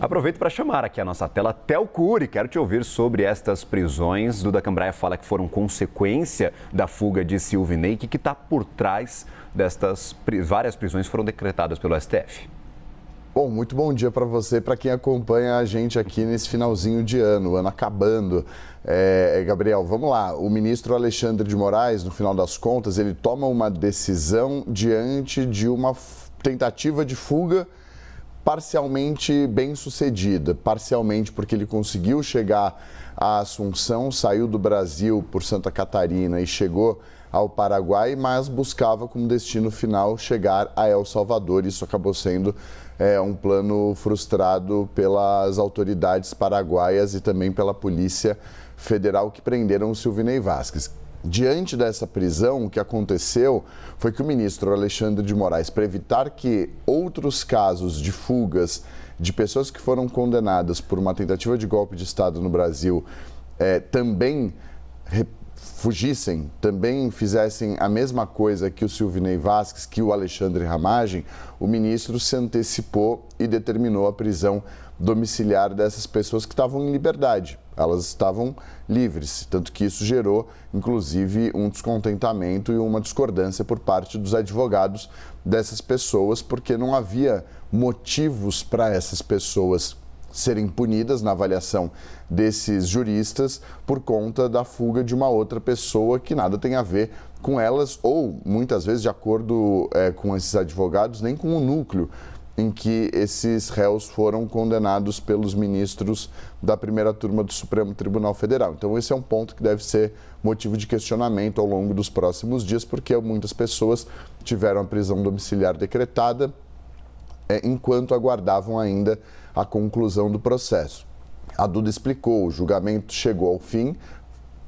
Aproveito para chamar aqui a nossa tela Theo Cury. Quero te ouvir sobre estas prisões. Duda Cambraia fala que foram consequência da fuga de Silvinei. O que está por trás destas várias prisões que foram decretadas pelo STF? Bom, muito bom dia para você, para quem acompanha a gente aqui nesse finalzinho de ano acabando. Gabriel, vamos lá. O ministro Alexandre de Moraes, no final das contas, ele toma uma decisão diante de uma tentativa de fuga parcialmente bem sucedida. Parcialmente porque ele conseguiu chegar à Assunção, saiu do Brasil por Santa Catarina e chegou ao Paraguai, mas buscava como destino final chegar a El Salvador. Isso acabou sendo um plano frustrado pelas autoridades paraguaias e também pela Polícia Federal que prenderam o Silvinei Vasquez. Diante dessa prisão, o que aconteceu foi que o ministro Alexandre de Moraes, para evitar que outros casos de fugas de pessoas que foram condenadas por uma tentativa de golpe de Estado no Brasil também fugissem, também fizessem a mesma coisa que o Silvinei Vasquez, que o Alexandre Ramagem, o ministro se antecipou e determinou a prisão domiciliar dessas pessoas que estavam em liberdade. Elas estavam livres, tanto que isso gerou, inclusive, um descontentamento e uma discordância por parte dos advogados dessas pessoas, porque não havia motivos para essas pessoas serem punidas na avaliação desses juristas por conta da fuga de uma outra pessoa que nada tem a ver com elas ou, muitas vezes, de acordo com esses advogados, nem com o núcleo em que esses réus foram condenados pelos ministros da primeira turma do Supremo Tribunal Federal. Então, esse é um ponto que deve ser motivo de questionamento ao longo dos próximos dias, porque muitas pessoas tiveram a prisão domiciliar decretada enquanto aguardavam ainda a conclusão do processo. A Duda explicou, o julgamento chegou ao fim,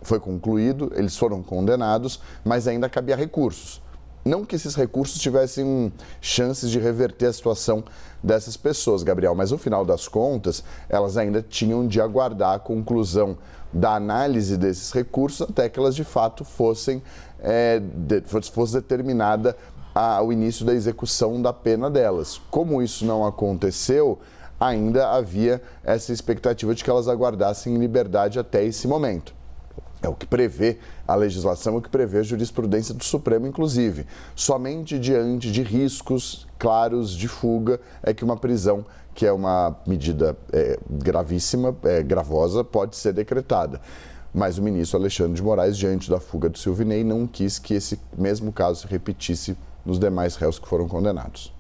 foi concluído, eles foram condenados, mas ainda cabia recursos. Não que esses recursos tivessem chances de reverter a situação dessas pessoas, Gabriel, mas no final das contas, elas ainda tinham de aguardar a conclusão da análise desses recursos até que elas de fato fosse determinada o início da execução da pena delas. Como isso não aconteceu, ainda havia essa expectativa de que elas aguardassem em liberdade até esse momento. É o que prevê a legislação, é o que prevê a jurisprudência do Supremo, inclusive. Somente diante de riscos claros de fuga é que uma prisão, que é uma medida gravíssima, gravosa, pode ser decretada. Mas o ministro Alexandre de Moraes, diante da fuga do Silvinei, não quis que esse mesmo caso se repetisse nos demais réus que foram condenados.